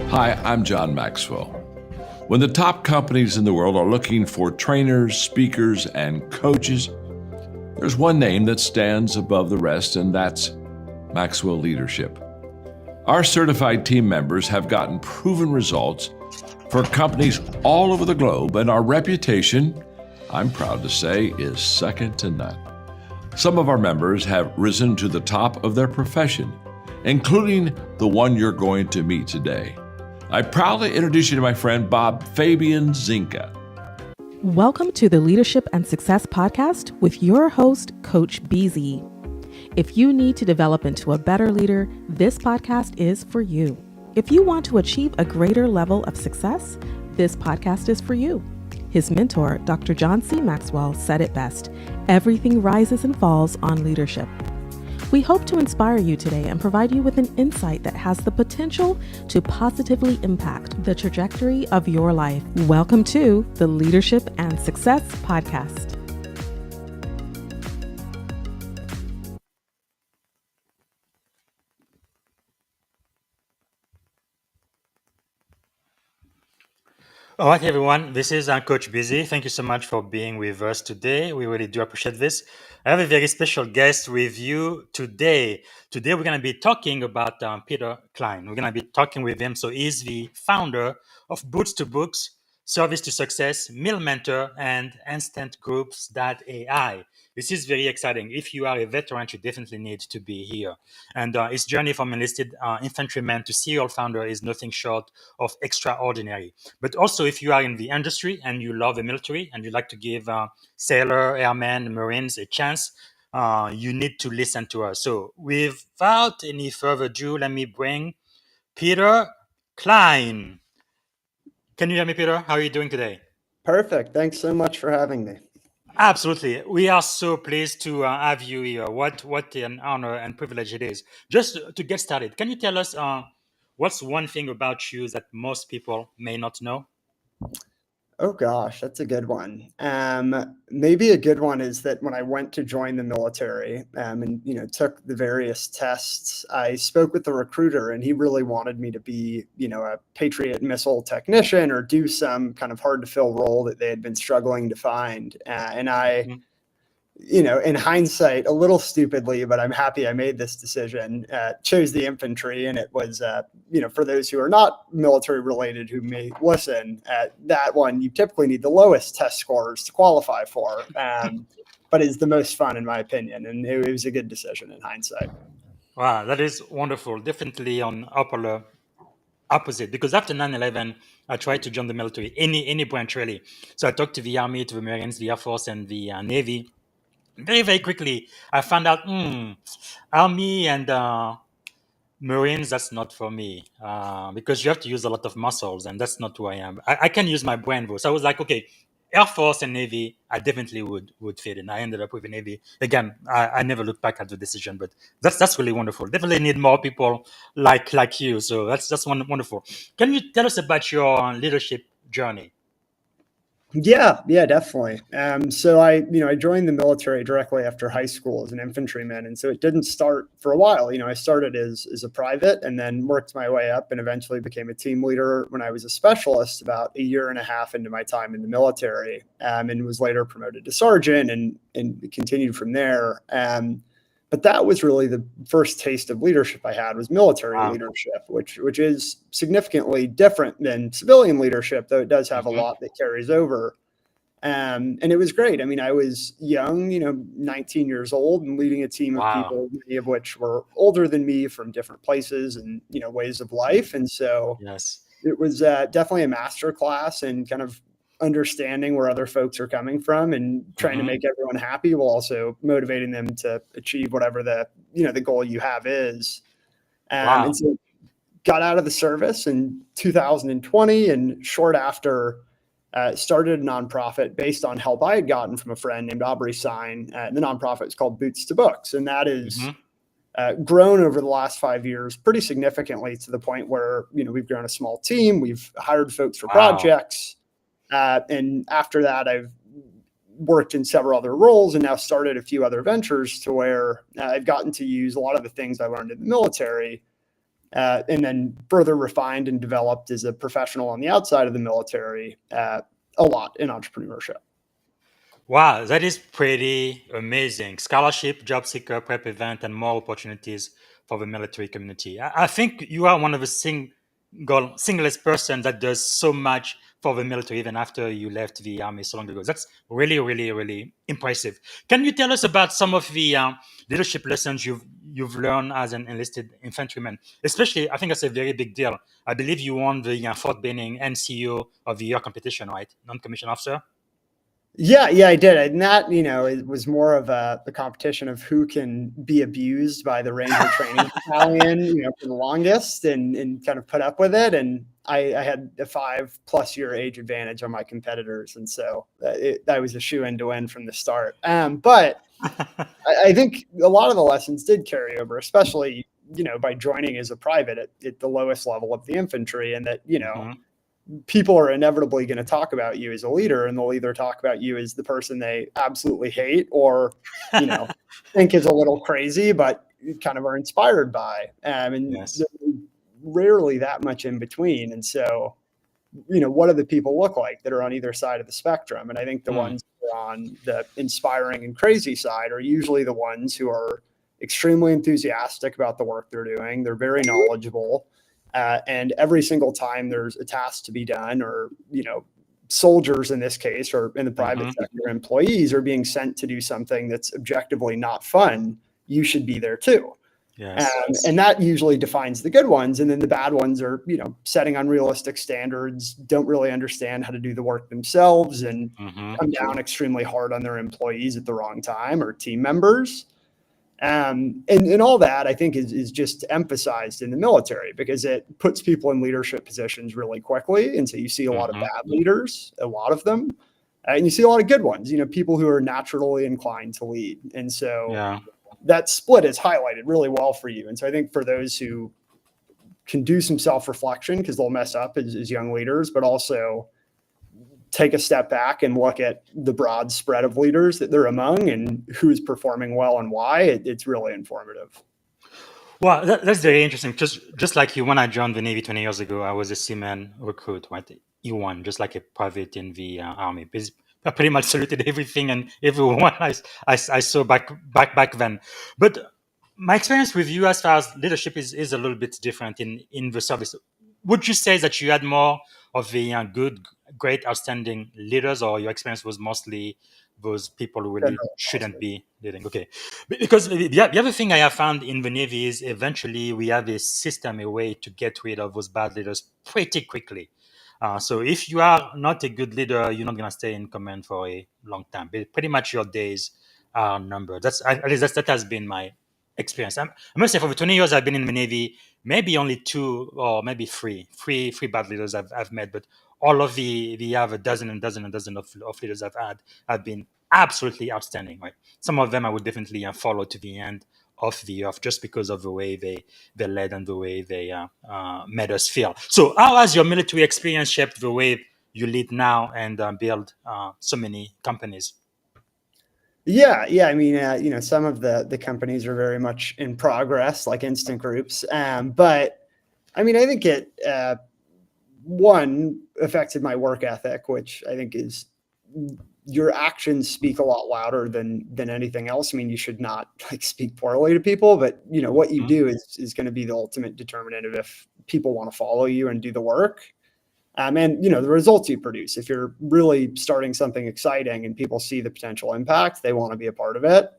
Hi, I'm John Maxwell. When the top companies in the world are looking for trainers, speakers, and coaches, there's one name that stands above the rest, and that's Maxwell Leadership. Our certified team members have gotten proven results for companies all over the globe, and our reputation, I'm proud to say, is second to none. Some of our members have risen to the top of their profession, including the one you're going to meet today. I proudly introduce you to my friend Bob Fabian Zinka. Welcome to the Leadership and Success Podcast with your host, Coach BZ. If you need to develop into a better leader, this podcast is for you. If you want to achieve a greater level of success, this podcast is for you. His mentor, Dr. John C. Maxwell, said it best: everything rises and falls on leadership. We hope to inspire you today and provide you with an insight that has the potential to positively impact the trajectory of your life. Welcome to the Leadership and Success Podcast. All right, everyone. This is Coach Busy. Thank you so much for being with us today. We really do appreciate this. I have a very special guest with you today. Today, we're going to be talking about Peter Cline. We're going to be talking with him. So he's the founder of Boots to Books, Service to Success, MilMentor, and InstantGroups.ai. This is very exciting. If you are a veteran, you definitely need to be here. And his journey from enlisted infantryman to serial founder is nothing short of extraordinary. But also, if you are in the industry and you love the military and you like to give sailor, airmen, Marines a chance, you need to listen to us. So without any further ado, let me bring Peter Cline. Can you hear me, Peter? How are you doing today? Perfect. Thanks so much for having me. Absolutely. We are so pleased to have you here. What an honor and privilege it is. Just to get started, can you tell us what's one thing about you that most people may not know? Oh gosh, that's a good one. Maybe a good one is that when I went to join the military and took the various tests, I spoke with the recruiter, and he really wanted me to be a Patriot missile technician or do some kind of hard to fill role that they had been struggling to find. And I, in hindsight, a little stupidly, but I'm happy I made this decision, chose the infantry. And it was, for those who are not military related who may listen, that one, you typically need the lowest test scores to qualify for, but is the most fun in my opinion. And it was a good decision in hindsight. Wow, that is wonderful. Definitely on opposite, because after 9/11, I tried to join the military, any branch really. So I talked to the Army, to the Marines, the Air Force, and the Navy. Very, very quickly, I found out, Army and Marines, that's not for me, because you have to use a lot of muscles, and that's not who I am. I can use my brain, though. So I was like, okay, Air Force and Navy, I definitely would fit in. I ended up with the Navy. Again, I never looked back at the decision, but that's really wonderful. Definitely need more people like you. So that's wonderful. Can you tell us about your leadership journey? Yeah, definitely. So I joined the military directly after high school as an infantryman. And so it didn't start for a while. I started as a private and then worked my way up and eventually became a team leader when I was a specialist about a year and a half into my time in the military, and was later promoted to sergeant and continued from there. But that was really the first taste of leadership I had, was military leadership, which is significantly different than civilian leadership, though it does have a lot that carries over. And it was great. I mean, I was young, 19 years old, and leading a team of people, many of which were older than me from different places and, ways of life. And so it was definitely a master class in kind of understanding where other folks are coming from and trying to make everyone happy while also motivating them to achieve whatever the goal you have is. And so got out of the service in 2020, and short after started a nonprofit based on help I had gotten from a friend named Aubrey Sign. The nonprofit is called Boots to Books. And that is grown over the last 5 years pretty significantly, to the point where, we've grown a small team. We've hired folks for projects. And after that, I've worked in several other roles and now started a few other ventures to where I've gotten to use a lot of the things I learned in the military and then further refined and developed as a professional on the outside of the military a lot in entrepreneurship. Wow, that is pretty amazing. Scholarship, job seeker, prep event, and more opportunities for the military community. I think you are one of the singlest person that does so much for the military even after you left the army so long ago. That's really, really, really impressive. Can you tell us about some of the leadership lessons you've learned as an enlisted infantryman? Especially, I think that's a very big deal. I believe you won the Fort Benning NCO of the Year competition, right? Non-commissioned officer. Yeah, I did. And that, it was more of a competition of who can be abused by the Ranger training battalion, for the longest and kind of put up with it. And I had a 5+ year age advantage on my competitors. And so that was a shoe-in to win from the start. But I think a lot of the lessons did carry over, especially, by joining as a private at the lowest level of the infantry, and that, people are inevitably going to talk about you as a leader, and they'll either talk about you as the person they absolutely hate or, think is a little crazy, but kind of are inspired by. And Yes. there's rarely that much in between. And so, what do the people look like that are on either side of the spectrum? And I think the ones who are on the inspiring and crazy side are usually the ones who are extremely enthusiastic about the work they're doing. They're very knowledgeable. And every single time there's a task to be done, or, soldiers in this case, or in the private sector, employees are being sent to do something that's objectively not fun, you should be there too. Yes. And that usually defines the good ones. And then the bad ones are, setting unrealistic standards, don't really understand how to do the work themselves, and come down extremely hard on their employees at the wrong time, or team members. And all that, I think, is just emphasized in the military because it puts people in leadership positions really quickly. And so you see a lot of bad leaders, a lot of them, and you see a lot of good ones, people who are naturally inclined to lead. And so that split is highlighted really well for you. And so I think for those who can do some self-reflection, because they'll mess up as young leaders, but also take a step back and look at the broad spread of leaders that they're among and who's performing well and why, it's really informative. Well, that's very interesting. Just like you, when I joined the Navy 20 years ago, I was a seaman recruit, right? E1, just like a private in the Army. I pretty much saluted everything and everyone I saw back then. But my experience with you as far as leadership is a little bit different in the service. Would you say that you had more of the good, great, outstanding leaders, or your experience was mostly those people who really shouldn't be leading? Okay. Because the other thing I have found in the Navy is eventually we have a system, a way to get rid of those bad leaders pretty quickly. So if you are not a good leader, you're not going to stay in command for a long time. But pretty much your days are numbered. At least that has been my experience. I must say, for the 20 years I've been in the Navy, maybe only 2 or maybe three bad leaders I've met, but all of the other dozen and dozen and dozen of leaders I've had have been absolutely outstanding. Right, some of them I would definitely follow to the end of the earth just because of the way they led and the way they made us feel. So, how has your military experience shaped the way you lead now and build so many companies? Yeah. I mean, some of the companies are very much in progress, like InstantGroups. But I mean, I think it one affected my work ethic, which I think is your actions speak a lot louder than anything else. I mean, you should not speak poorly to people, but what you do is going to be the ultimate determinant of if people want to follow you and do the work. And the results you produce. If you're really starting something exciting and people see the potential impact, they want to be a part of it.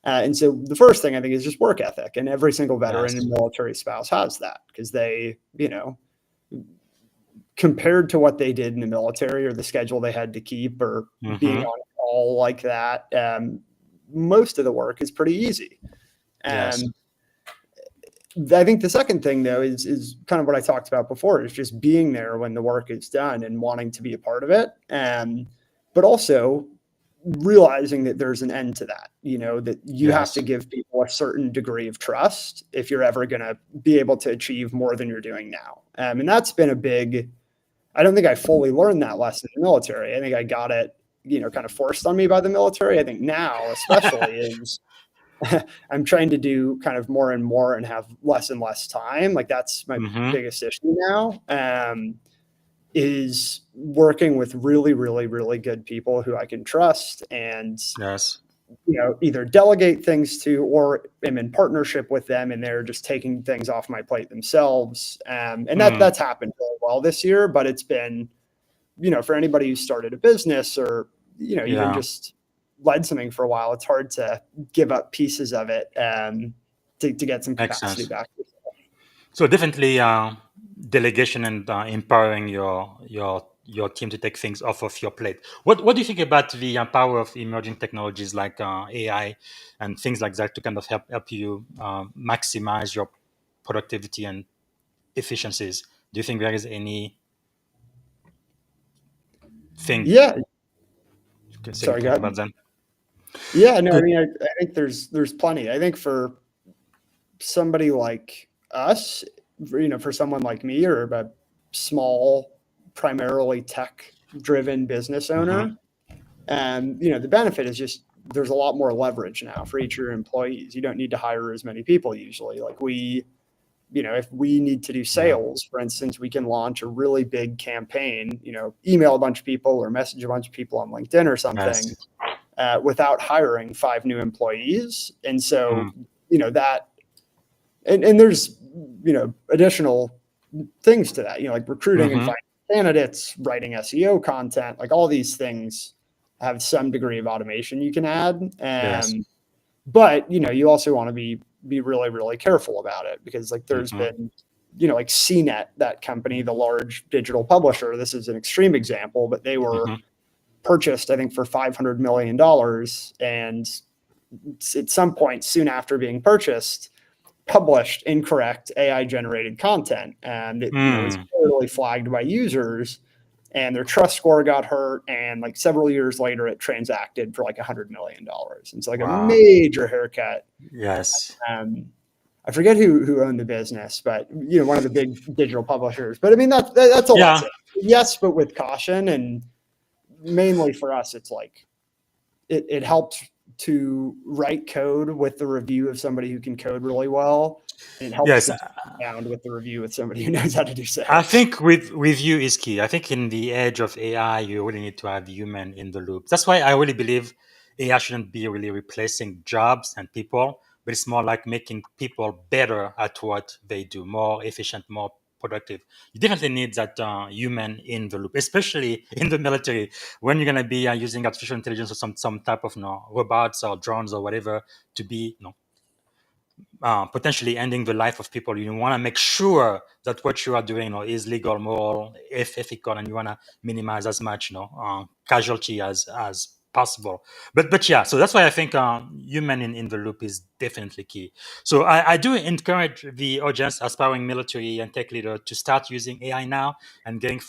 And so the first thing I think is just work ethic, and every single veteran and military spouse has that, because they, compared to what they did in the military or the schedule they had to keep or being on call like that, most of the work is pretty easy. I think the second thing, though, is kind of what I talked about before, is just being there when the work is done and wanting to be a part of it. But also realizing that there's an end to that, that you have to give people a certain degree of trust if you're ever going to be able to achieve more than you're doing now. And that's been I don't think I fully learned that lesson in the military. I think I got it, kind of forced on me by the military. I think now, especially, is I'm trying to do kind of more and more and have less and less time. Like that's my Mm-hmm. biggest issue now. Is working with really, really, really good people who I can trust and, Yes. either delegate things to or am in partnership with them and they're just taking things off my plate themselves. And that's happened really well this year, but it's been, for anybody who started a business or, even Yeah. just led something for a while, it's hard to give up pieces of it to get some Makes capacity sense. back. So definitely delegation and empowering your team to take things off of your plate. What do you think about the power of emerging technologies like AI and things like that to kind of help you maximize your productivity and efficiencies? Do you think there is anything Yeah. Sorry, go significant ahead. about them? Yeah, no, I Good. mean, I think there's plenty. I think for somebody like us, for someone like me or a small, primarily tech-driven business Mm-hmm. owner, the benefit is just there's a lot more leverage now for each of your employees. You don't need to hire as many people usually. Like if we need to do Yeah. sales, for instance, we can launch a really big campaign, email a bunch of people or message a bunch of people on LinkedIn or something Yes. without hiring 5 new employees. And so, Mm. that, and there's, additional things to that, like recruiting and Mm-hmm. finding candidates, writing SEO content, like all these things have some degree of automation you can add. Yes. But you also want to be really, really careful about it because like there's Mm-hmm. been, like CNET, that company, the large digital publisher. This is an extreme example, but they were Mm-hmm. purchased, I think, for $500 million. And at some point soon after being purchased, published incorrect AI generated content. And it, was Mm. clearly flagged by users and their trust score got hurt. And like several years later, it transacted for like $100 million. And so like a Wow. major haircut. Yes. I forget who owned the business, but one of the big digital publishers. But I mean that's all I'm Yeah. saying. Yes, but with caution, and mainly for us, it's like it helps to write code with the review of somebody who can code really well, and it helps Yes. to sound with the review with somebody who knows how to do I sales. think with you is key. I think in the age of AI, you really need to have human in the loop. That's why I really believe AI shouldn't be really replacing jobs and people, but it's more like making people better at what they do, more efficient, more productive. You definitely need that human in the loop, especially in the military when you're going to be using artificial intelligence or some type of robots or drones or whatever to be potentially ending the life of people. You want to make sure that what you are doing is legal, moral, ethical, and you want to minimize as much casualty as possible. But yeah, so that's why I think human in the loop is definitely key. So I do encourage the audience, aspiring military and tech leader, to start using AI now and getting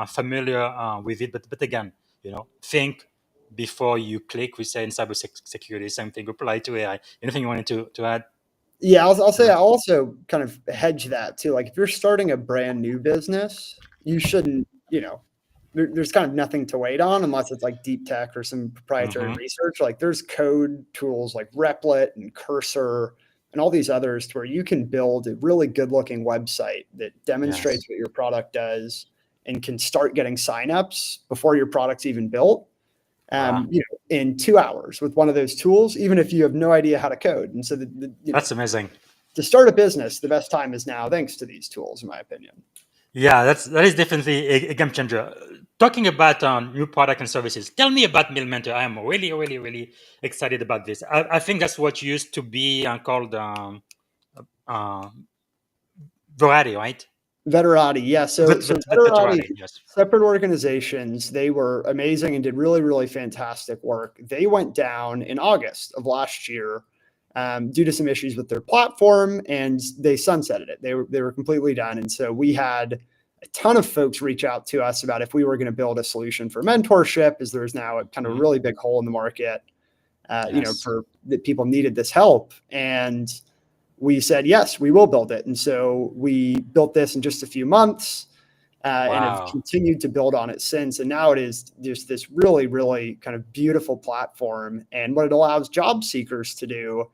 familiar with it. But again, think before you click. We say in cybersecurity, same thing apply to AI. Anything you wanted to add? Yeah, I'll say I also kind of hedge that too. Like if you're starting a brand new business, you shouldn't, there's kind of nothing to wait on unless it's like deep tech or some proprietary Mm-hmm. research. Like there's code tools like Replit and Cursor and all these others to where you can build a really good looking website that Yes. demonstrates what your product does and can start getting signups before your product's even built. Wow. In 2 hours with one of those tools, even if you have no idea how to code. And so That's amazing. to start a business, the best time is now, thanks to these tools, in my opinion. Yeah, that is definitely a game changer. Talking about new product and services, tell me about MilMentor. I am really, really, really excited about this. I think that's what used to be called uh, Variety, right? Veterati, yeah. So Veterati, Veterati, yes. separate organizations, they were amazing and did really, really fantastic work. They went down in August of last year due to some issues with their platform, and they sunsetted it. They were completely done. And so we had a ton of folks reach out to us about if we were going to build a solution for mentorship, as there's now a kind of Mm-hmm. really big hole in the market, Yes. for that people needed this help. And we said, yes, we will build it. And so we built this in just a few months and have Wow. continued to build on it since. And now it is just this really, really kind of beautiful platform. And what it allows job seekers to do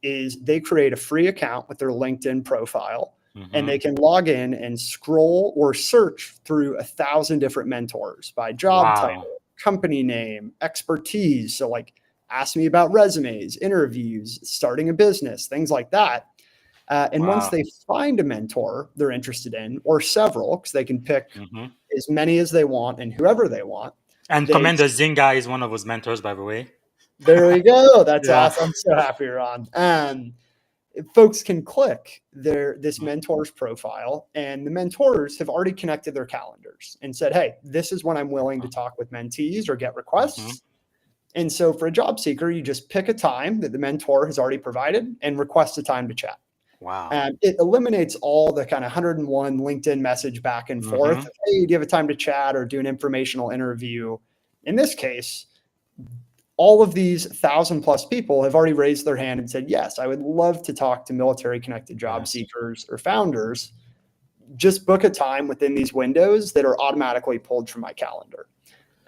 is they create a free account with their LinkedIn profile, Mm-hmm. and they can log in and scroll or search through 1,000 different mentors by job title, company name, expertise. So like, ask me about resumes, interviews, starting a business, things like that. And once they find a mentor they're interested in, or several, because they can pick as many as they want and whoever they want. And Commander Zinga is one of those mentors, by the way. There we go. That's awesome. I'm so happy you're on. Folks can click this mentor's profile, and the mentors have already connected their calendars and said, hey, this is when I'm willing to talk with mentees or get requests. And so for a job seeker, you just pick a time that the mentor has already provided and request a time to chat. Wow. And it eliminates all the kind of 101 LinkedIn message back and forth. Hey, do you have a time to chat or do an informational interview? In this case, all of these 1,000+ people have already raised their hand and said, yes, I would love to talk to military connected job seekers or founders. Just book a time within these windows that are automatically pulled from my calendar.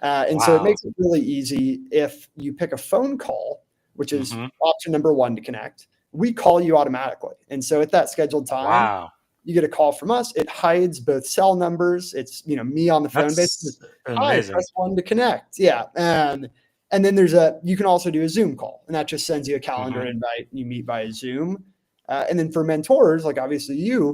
So it makes it really easy. If you pick a phone call, which is option number one to connect, we call you automatically. And so at that scheduled time, you get a call from us. It hides both cell numbers. It's, me on the phone. Basically, hi, press 1 to connect. Yeah. And then you can also do a Zoom call, and that just sends you a calendar invite. You meet via Zoom. And then for mentors, like obviously you,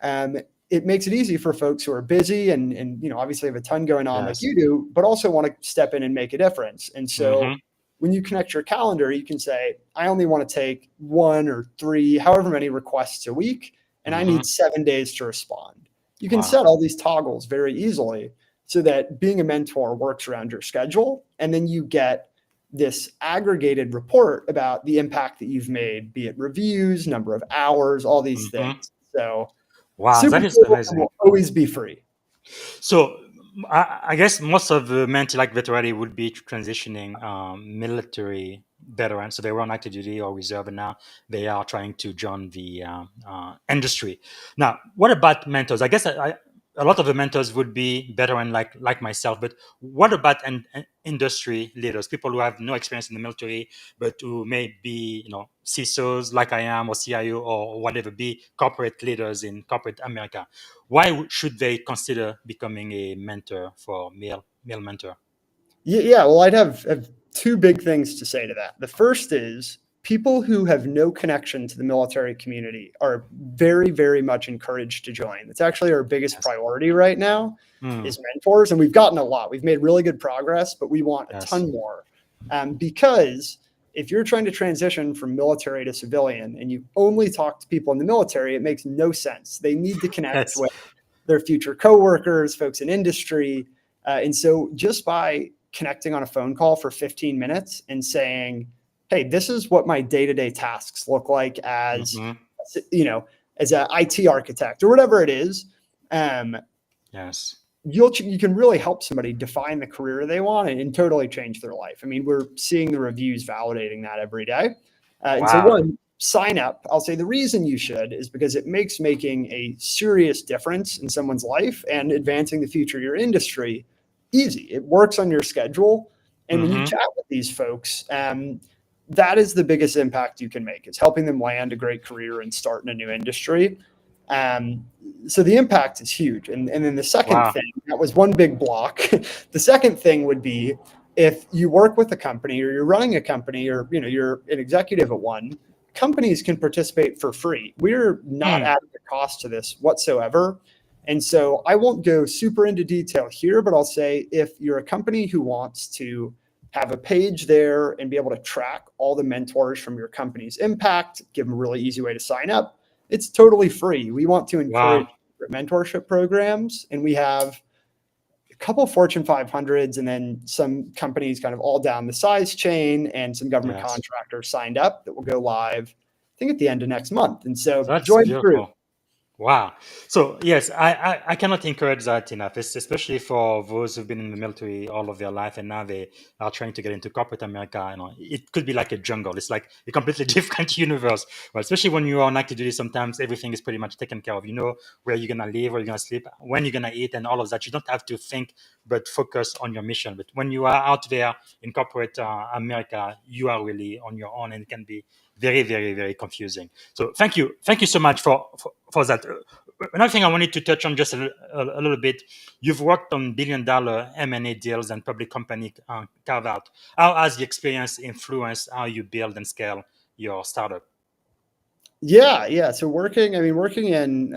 it makes it easy for folks who are busy and obviously have a ton going on like you do, but also want to step in and make a difference. And so when you connect your calendar, you can say, I only want to take 1 or 3, however many requests a week, and I need 7 days to respond. You can set all these toggles very easily so that being a mentor works around your schedule. And then you get this aggregated report about the impact that you've made, be it reviews, number of hours, all these things. So super that is cool, amazing. will always be free. So I guess most of the mentee like veterani would be transitioning military veterans. So they were on active duty or reserve, and now they are trying to join the industry. Now, what about mentors? I guess a lot of the mentors would be veteran like myself, but what about industry leaders, people who have no experience in the military, but who may be, CISOs like I am, or CIO, or whatever, be corporate leaders in corporate America? Why should they consider becoming a mentor for MilMentor? Yeah, well, I'd have 2 big things to say to that. The first is people who have no connection to the military community are very, very much encouraged to join. It's actually our biggest priority right now is mentors. And we've gotten a lot. We've made really good progress, but we want a ton more. Because if you're trying to transition from military to civilian and you only talk to people in the military, it makes no sense. They need to connect with their future coworkers, folks in industry. And so just by connecting on a phone call for 15 minutes and saying, hey, this is what my day-to-day tasks look like as, as an IT architect or whatever it is. You can really help somebody define the career they want and totally change their life. I mean, we're seeing the reviews validating that every day. And so one, sign up. I'll say the reason you should is because it makes making a serious difference in someone's life and advancing the future of your industry easy. It works on your schedule. And when you chat with these folks, that is the biggest impact you can make. It's helping them land a great career and start in a new industry. So the impact is huge. And then the second thing, that was one big block. The second thing would be if you work with a company or you're running a company or you're an executive at one, companies can participate for free. We're not adding a cost to this whatsoever. And so I won't go super into detail here, but I'll say if you're a company who wants to have a page there and be able to track all the mentors from your company's impact, give them a really easy way to sign up, it's totally free. We want to encourage mentorship programs, and we have a couple Fortune 500s and then some companies kind of all down the size chain and some government contractors signed up that will go live, I think, at the end of next month. And so join through. Wow. So yes, I cannot encourage that enough, especially for those who've been in the military all of their life and now they are trying to get into corporate America. It could be like a jungle. It's like a completely different universe. Well, especially when you are on active duty, sometimes everything is pretty much taken care of. You know where you're gonna live, where you're gonna sleep, when you're gonna eat, and all of that. You don't have to think, but focus on your mission. But when you are out there in corporate America, you are really on your own, and it can be very, very, very confusing. So thank you so much for that. Another thing I wanted to touch on just a little bit. You've worked on billion-dollar M&A deals and public company carve out. How has the experience influenced how you build and scale your startup? Yeah. So working in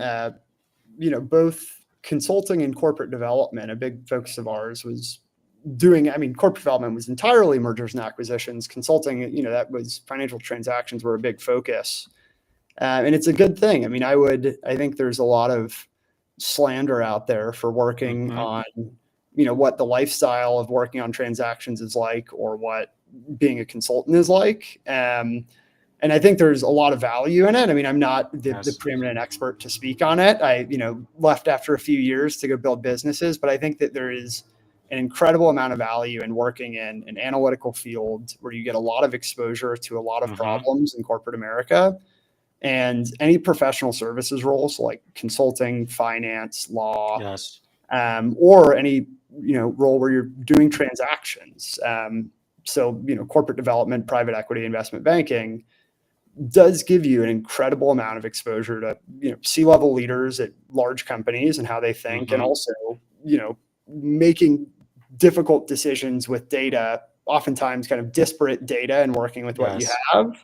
both consulting and corporate development, a big focus of ours was corporate development was entirely mergers and acquisitions. Consulting, that was financial transactions were a big focus. And it's a good thing. I think there's a lot of slander out there for working on, what the lifestyle of working on transactions is like, or what being a consultant is like. And I think there's a lot of value in it. I'm not the preeminent expert to speak on it. I, left after a few years to go build businesses, but I think that there is an incredible amount of value in working in an analytical field where you get a lot of exposure to a lot of problems in corporate America. And any professional services roles like consulting, finance, law, or any role where you're doing transactions. So corporate development, private equity, investment banking does give you an incredible amount of exposure to C-level leaders at large companies and how they think, and also making difficult decisions with data, oftentimes kind of disparate data, and working with what you have.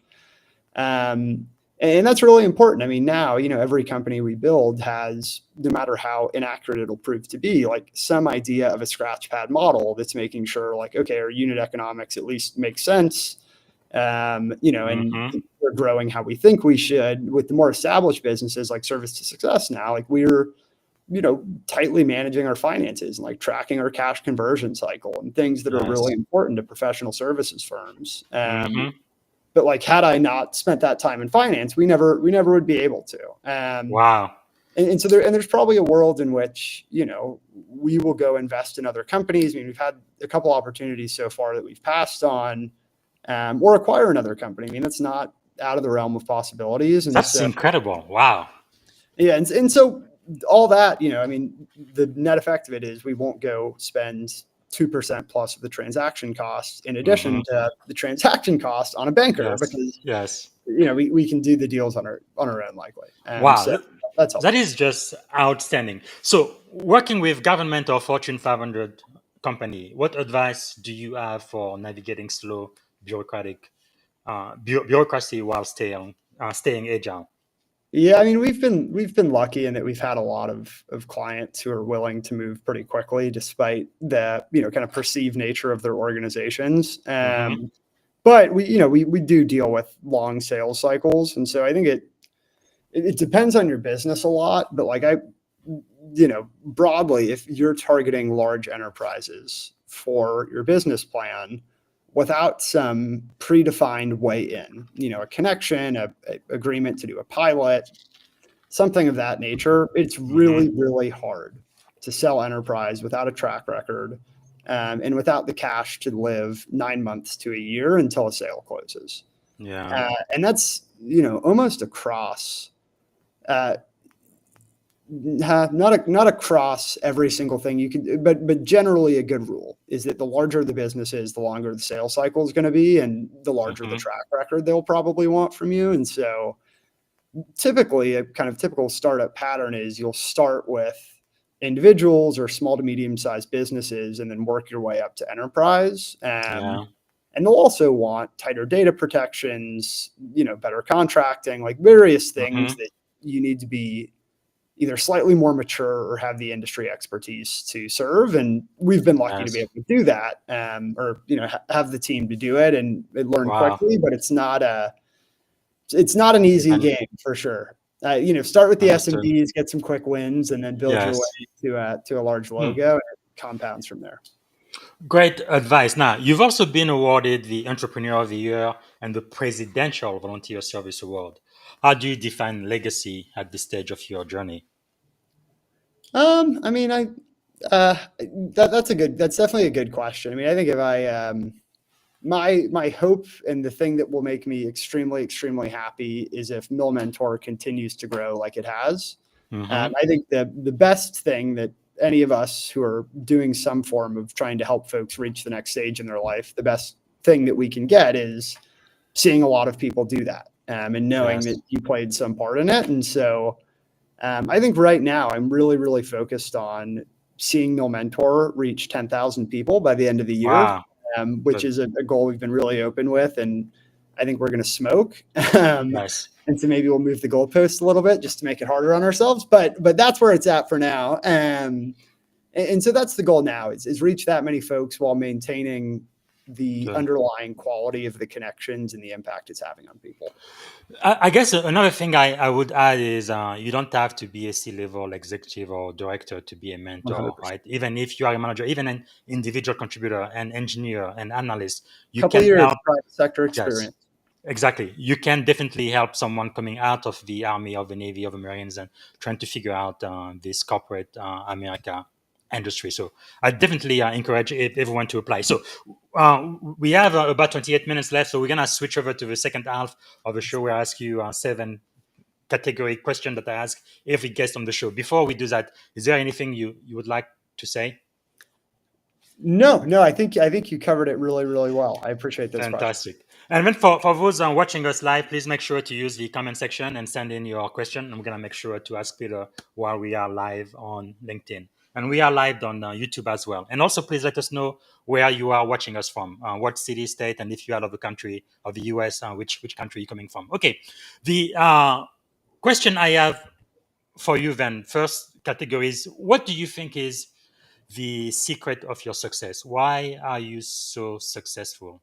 And that's really important. Now, every company we build has, no matter how inaccurate it'll prove to be, like some idea of a scratch pad model that's making sure like, okay, our unit economics at least makes sense. And we're growing how we think we should. With the more established businesses like Service to Success now, like we're, tightly managing our finances and like tracking our cash conversion cycle and things that are really important to professional services firms. But like, had I not spent that time in finance, we never would be able to. And so there's probably a world in which, we will go invest in other companies. We've had a couple opportunities so far that we've passed on, or acquire another company. That's not out of the realm of possibilities. And that's incredible. Wow. Yeah. And so all that, the net effect of it is we won't go spend 2% plus of the transaction cost in addition to the transaction cost on a banker, because we can do the deals on our own likely. Wow. So that's that is just outstanding. So working with government or Fortune 500 company, what advice do you have for navigating slow bureaucracy while staying agile? Yeah, we've been lucky in that we've had a lot of clients who are willing to move pretty quickly despite the kind of perceived nature of their organizations. But we do deal with long sales cycles, and so I think it depends on your business a lot. But like broadly, if you're targeting large enterprises for your business plan, without some predefined way in, a connection, a agreement to do a pilot, something of that nature, it's really, really hard to sell enterprise without a track record, and without the cash to live 9 months to a year until a sale closes. And that's, almost across, not across every single thing you can, but generally a good rule is that the larger the business is, the longer the sales cycle is going to be, and the larger the track record they'll probably want from you. And so typically a kind of typical startup pattern is you'll start with individuals or small to medium sized businesses and then work your way up to enterprise. And they'll also want tighter data protections, better contracting, like various things that you need to be either slightly more mature or have the industry expertise to serve. And we've been lucky to be able to do that, or, have the team to do it and learn quickly, but it's not an easy game for sure. Start with the SMBs, get some quick wins, and then build your way to a large logo, and it compounds from there. Great advice. Now, you've also been awarded the Entrepreneur of the Year and the Presidential Volunteer Service Award. How do you define legacy at this stage of your journey? That's definitely a good question. I think if my hope and the thing that will make me extremely, extremely happy is if MilMentor continues to grow like it has. I think the best thing that any of us who are doing some form of trying to help folks reach the next stage in their life, the best thing that we can get is seeing a lot of people do that, and knowing Yes. that you played some part in it. And so I think right now I'm really, really focused on seeing MilMentor reach 10,000 people by the end of the year, Wow. which Good. is a goal we've been really open with, and I think we're going to smoke. Yes. And so maybe we'll move the goalpost a little bit just to make it harder on ourselves. But that's where it's at for now. And so that's the goal now is reach that many folks while maintaining the Good. underlying quality of the connections and the impact it's having on people. I guess another thing I would add is you don't have to be a C-level executive or director to be a mentor, 100%. right? Even if you are a manager, even an individual contributor, an engineer, an analyst, you Couple can years help. private sector Yes, experience. exactly. You can definitely help someone coming out of the Army, of the Navy, of the Marines, and trying to figure out this corporate America industry. So I definitely encourage everyone to apply. So we have about 28 minutes left, so we're gonna switch over to the second half of the show where I ask you 7 category question that I ask every guest on the show. Before we do that, is there anything you would like to say? No, I think you covered it really, really well. I appreciate those questions. Fantastic. And then for those watching us live, please make sure to use the comment section and send in your question. I'm going to make sure to ask Peter while we are live on LinkedIn. And we are live on YouTube as well. And also, please let us know where you are watching us from, what city, state, and if you are out of the country, of the US, which country you're coming from. Okay. The question I have for you then, first category is, what do you think is the secret of your success? Why are you so successful?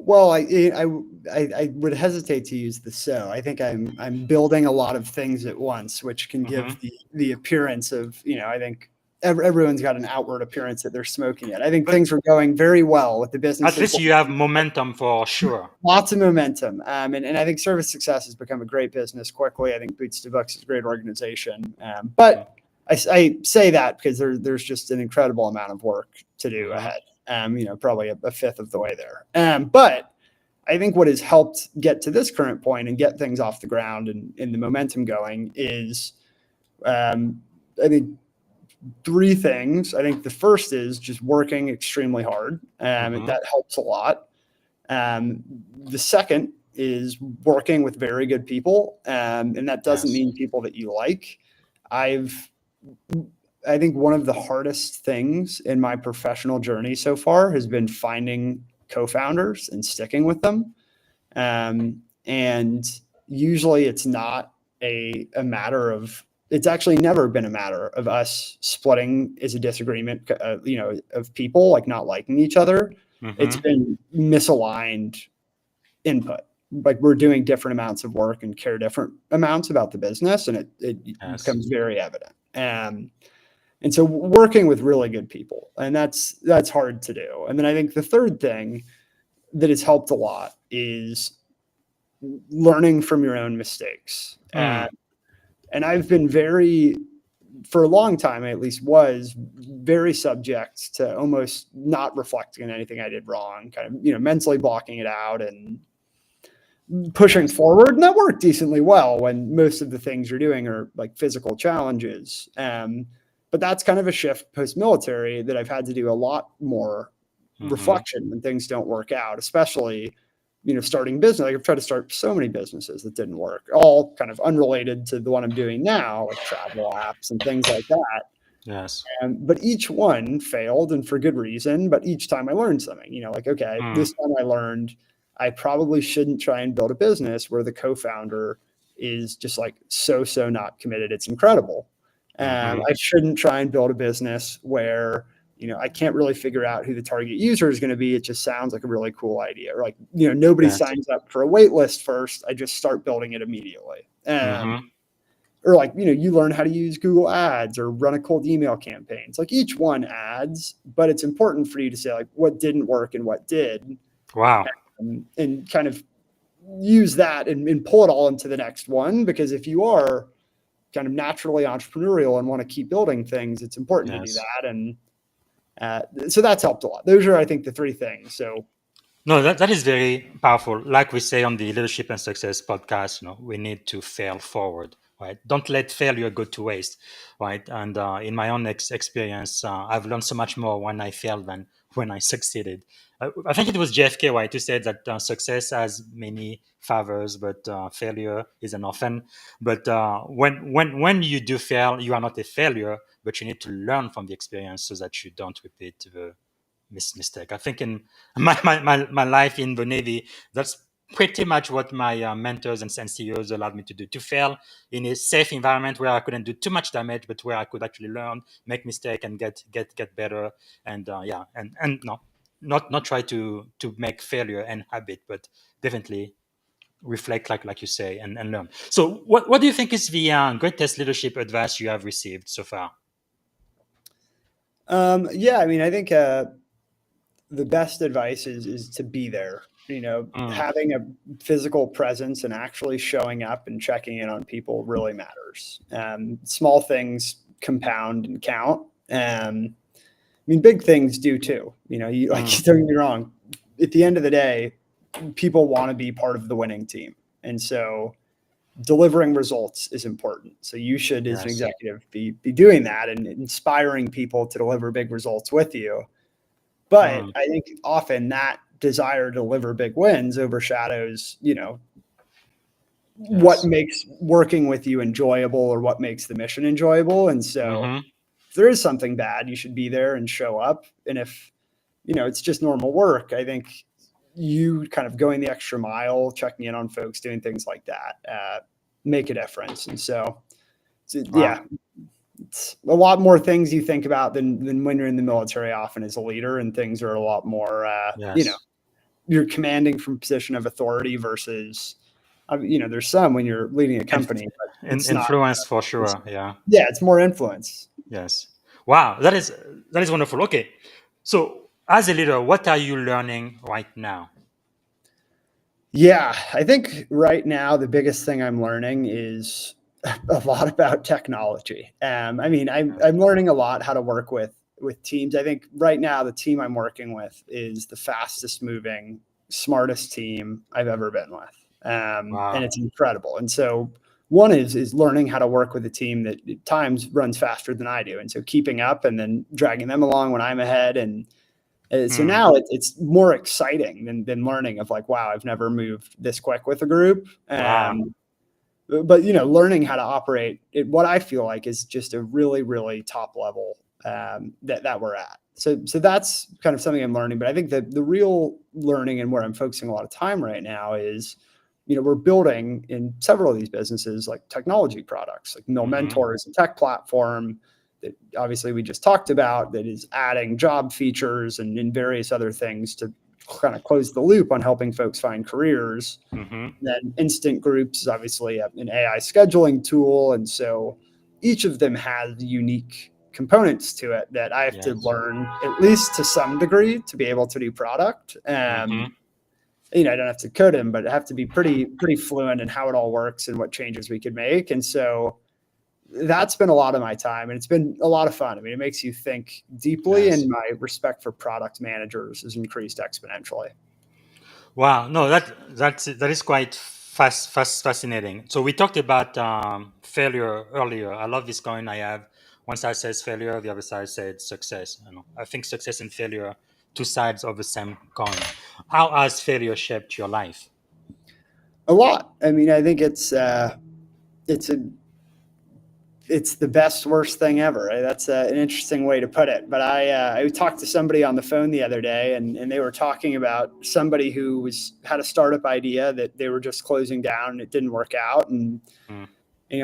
Well, I would hesitate to use the so. I think I'm building a lot of things at once, which can give the appearance of, I think everyone's got an outward appearance that they're smoking it. I think things were going very well with the business. At least you have momentum for sure. Lots of momentum. And I think Service Success has become a great business quickly. I think Boots to Books is a great organization. But I say that because there's just an incredible amount of work to do ahead. Probably a fifth of the way there. But I think what has helped get to this current point and get things off the ground and the momentum going is, I think, 3 things. I think the first is just working extremely hard. That helps a lot. The second is working with very good people. And that doesn't mean people that you like. I think one of the hardest things in my professional journey so far has been finding co-founders and sticking with them. And usually it's not a matter of, it's actually never been a matter of us splitting as a disagreement, of people like not liking each other. It's been misaligned input. Like we're doing different amounts of work and care different amounts about the business, and it becomes very evident. And so working with really good people, and that's hard to do. And then I think the third thing that has helped a lot is learning from your own mistakes. And I've been for a long time, I at least was very subject to almost not reflecting on anything I did wrong, kind of, mentally blocking it out and pushing forward. And that worked decently well when most of the things you're doing are like physical challenges. But that's kind of a shift post-military that I've had to do a lot more reflection when things don't work out, especially, starting business. Like I've tried to start so many businesses that didn't work, all kind of unrelated to the one I'm doing now, like travel apps and things like that. Yes. But each one failed, and for good reason. But each time I learned something, okay, this time I learned I probably shouldn't try and build a business where the co-founder is just like so not committed. It's incredible. I shouldn't try and build a business where, I can't really figure out who the target user is going to be. It just sounds like a really cool idea. Or like, nobody signs up for a wait list first. I just start building it immediately. Or like, you learn how to use Google Ads or run a cold email campaign. It's like each one adds, but it's important for you to say like what didn't work and what did. Wow. And kind of use that and pull it all into the next one. Because if you are kind of naturally entrepreneurial and want to keep building things, it's important to do that. And so that's helped a lot. Those are, I think, the 3 things. So no, that is very powerful. Like we say on the Leadership and Success podcast, we need to fail forward, right? Don't let failure go to waste, right? And in my own experience, I've learned so much more when I failed than when I succeeded. I think it was JFK, right, who said that success has many favors, but failure is an orphan. But when you do fail, you are not a failure, but you need to learn from the experience so that you don't repeat the mistake. I think in my life in the Navy, that's pretty much what my mentors and CEOs allowed me to do, to fail in a safe environment where I couldn't do too much damage, but where I could actually learn, make mistake, and get better. And and no, not try to make failure an habit, but definitely reflect, like you say, and learn. So what do you think is the greatest leadership advice you have received so far? Yeah, I mean, I think the best advice is to be there. Mm, Having a physical presence and actually showing up and checking in on people really matters. Small things compound and count. I mean, big things do too. You like, mm, don't get me wrong. At the end of the day, people want to be part of the winning team, and so delivering results is important. So you should, as an yes. executive, be doing that and inspiring people to deliver big results with you. But Mm, I think often that desire to deliver big wins overshadows, what yes. makes working with you enjoyable or what makes the mission enjoyable. And so Mm-hmm. if there is something bad, you should be there and show up. And if, it's just normal work, I think you kind of going the extra mile, checking in on folks, doing things like that, make a difference. And so, Wow. yeah, it's a lot more things you think about than when you're in the military often as a leader, and things are a lot more, Yes. you're commanding from a position of authority versus, there's some when you're leading a And company, but it's not, influence for it's, sure. Yeah. yeah, it's more influence. Yes. Wow. That is wonderful. Okay. So as a leader, what are you learning right now? Yeah, I think right now the biggest thing I'm learning is a lot about technology. I mean, I'm learning a lot how to work with teams. I think right now the team I'm working with is the fastest moving, smartest team I've ever been with, and Wow. it's incredible. And so one is learning how to work with a team that at times runs faster than I do, and so keeping up and then dragging them along when I'm ahead. And so Mm, now it's more exciting than learning of like, wow, I've never moved this quick with a group. wow. But learning how to operate at what I feel like is just a really, really top level that we're at. So that's kind of something I'm learning. But I think that the real learning and where I'm focusing a lot of time right now is, we're building in several of these businesses like technology products, like Mm-hmm. MilMentor is a tech platform that obviously we just talked about that is adding job features and various other things to kind of close the loop on helping folks find careers. Mm-hmm. Then InstantGroups is obviously an AI scheduling tool. And so each of them has unique components to it that I have to Yes. learn, at least to some degree, to be able to do product. Mm-hmm. I don't have to code them, but I have to be pretty fluent in how it all works and what changes we could make. And so that's been a lot of my time, and it's been a lot of fun. I mean, it makes you think deeply, Yes. and my respect for product managers has increased exponentially. Wow. No, that is quite fascinating. So we talked about failure earlier. I love this coin I have. One side says failure, the other side said success. I think success and failure, two sides of the same coin. How has failure shaped your life? A lot. I mean, I think it's a it's the best worst thing ever. That's an interesting way to put it. But I talked to somebody on the phone the other day, and they were talking about somebody who had a startup idea that they were just closing down and it didn't work out. And Mm,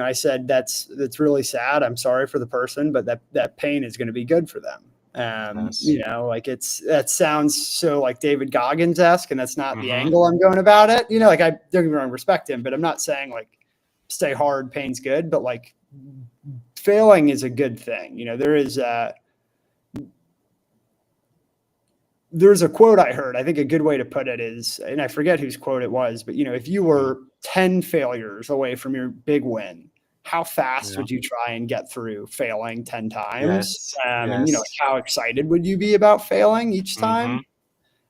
I said that's really sad. I'm sorry for the person, but that pain is going to be good for them. yes. Like that sounds so like David Goggins-esque, and that's not the Mm-hmm. angle I'm going about it. Like, I don't get me wrong, respect him, but I'm not saying like stay hard, pain's good, but like failing is a good thing. There's a quote I heard. I think a good way to put it is, and I forget whose quote it was, but if you Mm, were 10 failures away from your big win, how fast yeah. would you try and get through failing 10 times? Yes. And Yes. how excited would you be about failing each Mm-hmm. time?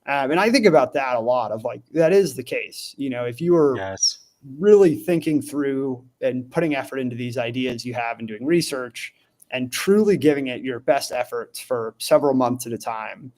And I think about that a lot of like, that is the case. If you were Yes. really thinking through and putting effort into these ideas you have and doing research and truly giving it your best efforts for several months at a time,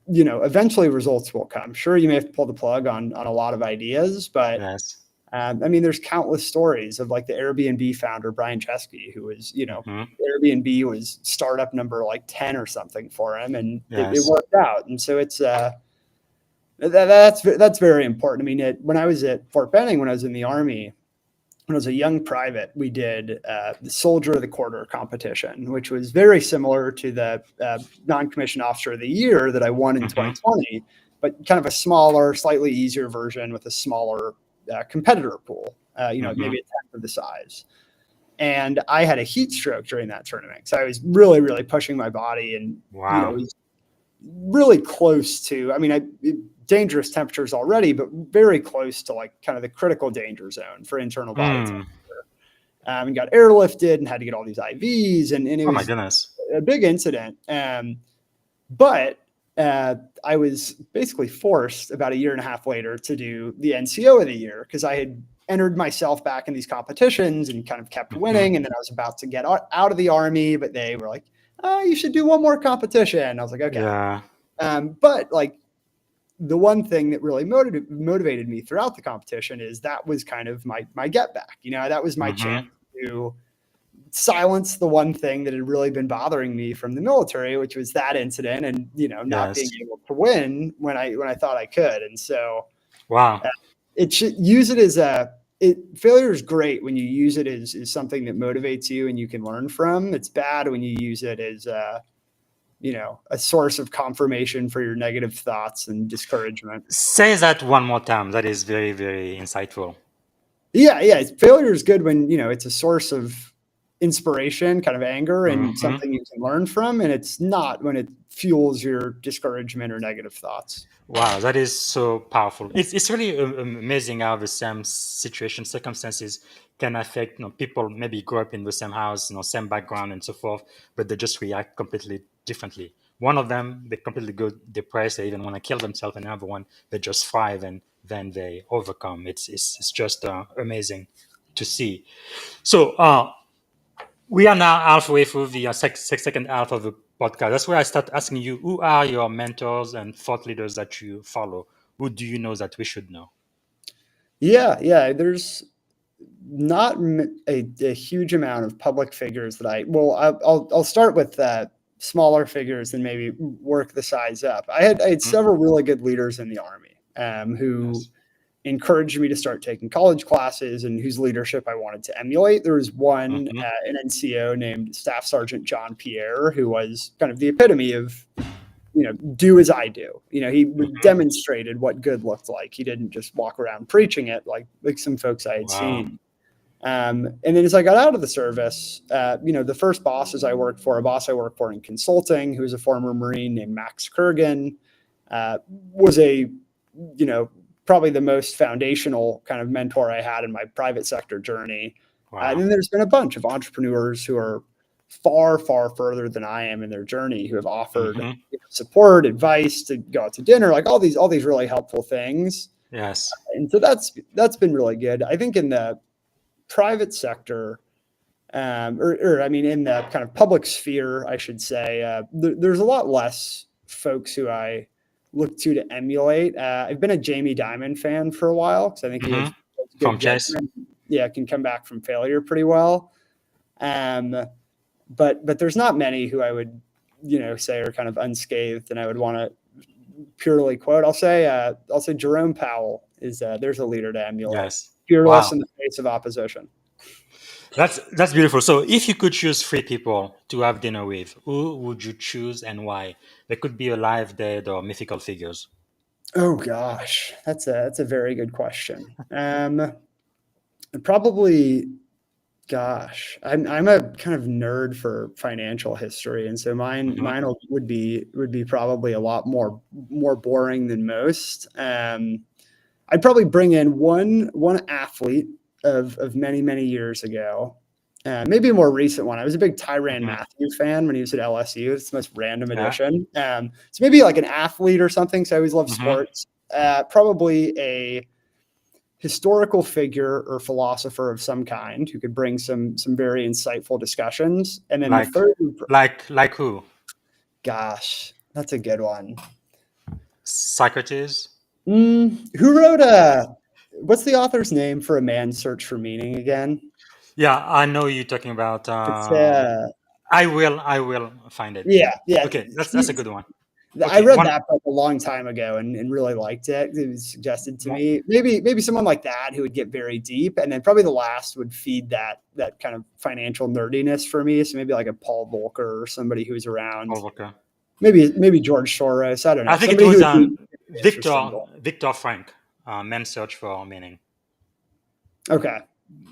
Eventually results will come. Sure, you may have to pull the plug on a lot of ideas, but Yes. there's countless stories of like the Airbnb founder, Brian Chesky, who was, Airbnb was startup number like 10 or something for him, and it Yes. worked out. And so it's, that's very important. When I was at Fort Benning, when I was in the Army, when I was a young private, we did the Soldier of the Quarter competition, which was very similar to the non-commissioned officer of the year that I won in 2020, but kind of a smaller, slightly easier version with a smaller competitor pool, maybe a tenth of the size. And I had a heat stroke during that tournament. So I was really, really pushing my body, and, was really close to, dangerous temperatures already, but very close to like kind of the critical danger zone for internal body temperature. And got airlifted and had to get all these IVs, and it was a big incident. But I was basically forced about a year and a half later to do the NCO of the year, because I had entered myself back in these competitions and kind of kept winning. And then I was about to get out of the Army, but they were like, "Oh, you should do one more competition." I was like, "Okay." Yeah. But like, the one thing that really motivated me throughout the competition is that was kind of my get back. That was my chance to silence the one thing that had really been bothering me from the military, which was that incident, and not being able to win when I thought I could. And so, it should use it as failure is great when you use it as something that motivates you and you can learn from. It's bad when you use it as a source of confirmation for your negative thoughts and discouragement. Say that one more time. That is very, very insightful. Yeah. Failure is good when, it's a source of inspiration, kind of anger, and something you can learn from. And it's not when it fuels your discouragement or negative thoughts. Wow, that is so powerful. It's really amazing how the same circumstances can affect people maybe grow up in the same house, same background and so forth, but they just react completely differently. One of them, they completely go depressed, they even want to kill themselves, and another one, they just thrive and then they overcome. It's just amazing to see. So we are now halfway through the second half of the podcast. That's where I start asking you, who are your mentors and thought leaders that you follow? Who do you know that we should know? Yeah. There's not a huge amount of public figures that I'll start with smaller figures and maybe work the size up. I had several really good leaders in the Army who encouraged me to start taking college classes and whose leadership I wanted to emulate. There was one, an NCO named Staff Sergeant John Pierre, who was kind of the epitome of, do as I do. He demonstrated what good looked like. He didn't just walk around preaching it like some folks I had seen. And then as I got out of the service, the first boss I worked for in consulting, who was a former Marine named Max Kurgan, was probably the most foundational kind of mentor I had in my private sector journey. And then there's been a bunch of entrepreneurs who are far, far further than I am in their journey, who have offered support, advice, to go out to dinner, like all these really helpful things. Yes. And so that's been really good. I think in the private sector, in the kind of public sphere, I should say, there's a lot less folks who I look to emulate. I've been a Jamie Dimon fan for a while, because I think he has good judgment. Yeah, can come back from failure pretty well. But there's not many who I would, say are kind of unscathed and I would want to purely quote. I'll say Jerome Powell is there's a leader to emulate. Yes. Fearless in the face of opposition. That's beautiful. So if you could choose 3 people to have dinner with, who would you choose and why? They could be alive, dead, or mythical figures. Oh gosh, that's a very good question. Probably, gosh, I'm a kind of nerd for financial history, and so mine would be probably a lot more boring than most. I'd probably bring in one athlete of many years ago, maybe a more recent one. I was a big Tyrann Mathieu fan when he was at LSU. It's the most random addition. So maybe like an athlete or something. So I always loved sports. Probably a historical figure or philosopher of some kind who could bring some very insightful discussions. And then the third, like who? Gosh, that's a good one. Socrates. Who wrote what's the author's name for A Man's Search for Meaning again? Yeah, I know you're talking about. It's I will find it. yeah. Okay, that's a good one. I Okay, read that book a long time ago and really liked it. It was suggested to me. Maybe someone like that who would get very deep, and then probably the last would feed that kind of financial nerdiness for me. So maybe like a Paul Volcker or somebody who's around. Paul Volcker. Maybe George Soros. I don't know. I think Somebody it was interesting. Viktor Frank, Man's Search for Meaning. Okay.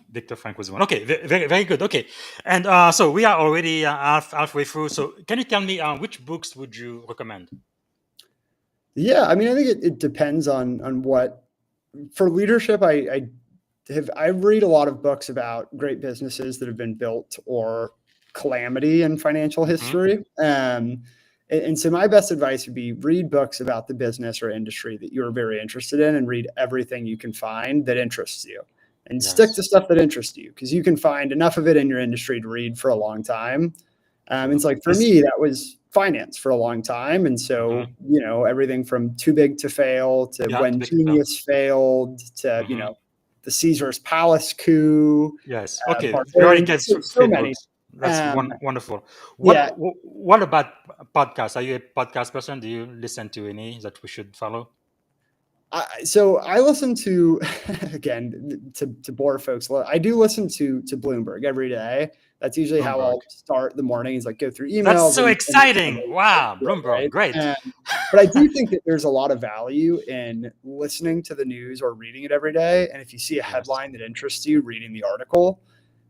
Viktor Frank was one. Okay, very, very good. Okay, and so we are already halfway through. So can you tell me which books would you recommend? Yeah, I mean, I think it depends on what. For leadership, I read a lot of books about great businesses that have been built or calamity in financial history. And so my best advice would be read books about the business or industry that you're very interested in, and read everything you can find that interests you, and stick to stuff that interests you, because you can find enough of it in your industry to read for a long time. And so like for me, that was finance for a long time. And so, everything from Too Big to Fail to When Genius Failed to, the Caesar's Palace coup. Yes. Okay. We already get so many. Books. That's wonderful. What about podcasts? Are you a podcast person? Do you listen to any that we should follow? So I listen to, again, to bore folks, I do listen to Bloomberg every day. That's usually how I'll start the morning, is like go through emails. That's so exciting. Wow. Bloomberg. Right? Great. But I do think that there's a lot of value in listening to the news or reading it every day. And if you see a headline that interests you, reading the article,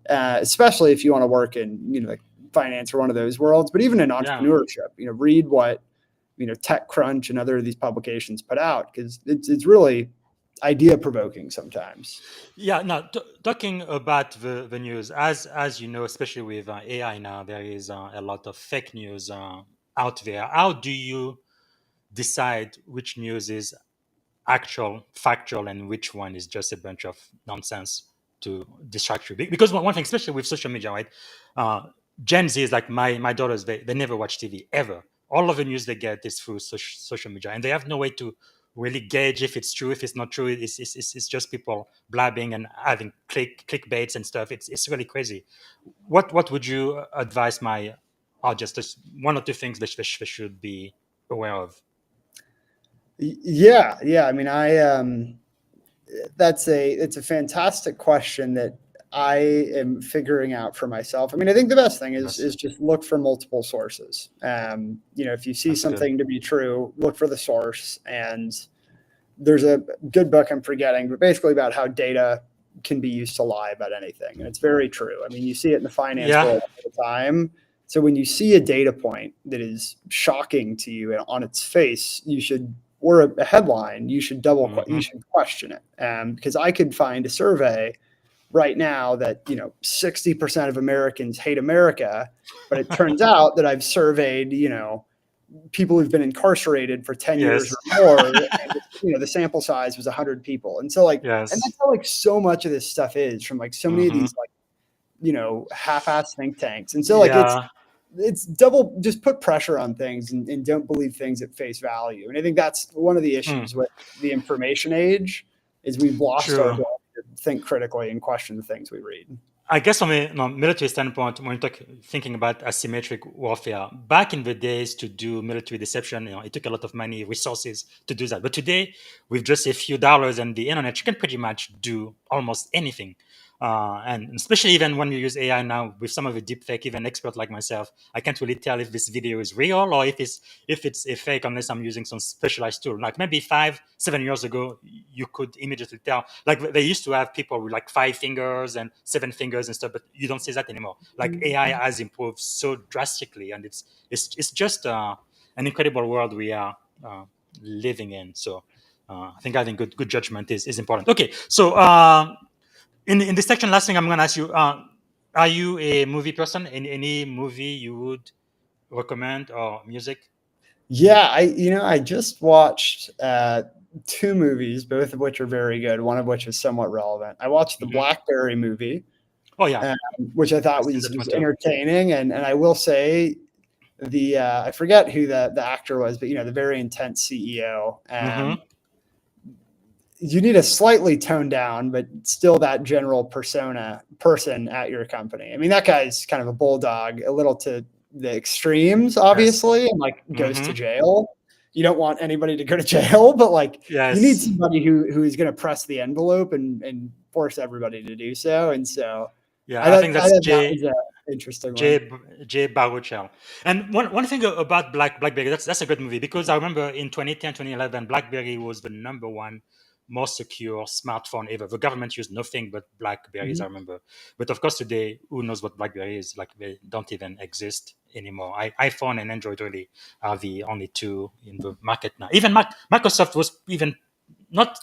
especially if you want to work in, like finance or one of those worlds, but even in entrepreneurship, read what, TechCrunch and other of these publications put out, because it's really idea provoking sometimes. Yeah. Now, talking about the news, as you know, especially with AI now, there is a lot of fake news out there. How do you decide which news is actual, factual, and which one is just a bunch of nonsense to distract you? Because one thing, especially with social media, right? Gen Z is like my daughters. They never watch TV ever. All of the news they get is through social media, and they have no way to really gauge if it's true, if it's not true. It's just people blabbing and having clickbaits and stuff. It's really crazy. What would you advise my audience? Just one or two things that they should be aware of. Yeah. I mean, it's a fantastic question that I am figuring out for myself. I mean, I think the best thing is just look for multiple sources. If you see something to be true, look for the source. And there's a good book I'm forgetting, but basically about how data can be used to lie about anything. And it's very true. I mean, you see it in the finance world all the time. So when you see a data point that is shocking to you on its face, or a headline, you should you should question it. Because I could find a survey right now that 60% of Americans hate America, but it turns out that I've surveyed people who've been incarcerated for 10 years or more, and the sample size was 100 people. And so and that's how so much of this stuff is from so many of these half-ass think tanks. And so it's double, just put pressure on things and don't believe things at face value. And I think that's one of the issues with the information age, is we've lost our ability to think critically and question the things we read. I guess from a military standpoint, when you're thinking about asymmetric warfare, back in the days to do military deception, it took a lot of money, resources to do that. But today, with just a few dollars and the internet, you can pretty much do almost anything. And especially even when you use AI now with some of the deepfake, even expert like myself, I can't really tell if this video is real or if it's a fake unless I'm using some specialized tool. Like maybe 5-7 years ago, you could immediately tell. Like they used to have people with 5 fingers and 7 fingers and stuff, but you don't see that anymore. Like AI has improved so drastically, and it's just an incredible world we are living in. So I think having good judgment is important. Okay, so. In this section, last thing I'm going to ask you, are you a movie person? Any movie you would recommend or music? Yeah, I just watched 2 movies, both of which are very good, one of which is somewhat relevant. I watched the Blackberry movie. Oh, yeah. Which I thought was entertaining. And I will say, I forget who the actor was, but the very intense CEO. You need a slightly toned down, but still that general person at your company. I mean, that guy's kind of a bulldog, a little to the extremes, obviously, and goes to jail. You don't want anybody to go to jail, but you need somebody who is going to press the envelope and force everybody to do so. And so, I think that's interesting Jay Baruchel. And one thing about BlackBerry, that's a good movie, because I remember in 2010, 2011, BlackBerry was the number one most secure smartphone ever. The government used nothing but Blackberries, I remember. But of course today, who knows what BlackBerry is? They don't even exist anymore. iPhone and Android really are the only two in the market now. Even Microsoft was even not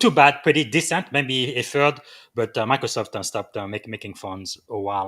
too bad, pretty decent, maybe a third, but Microsoft stopped making phones a while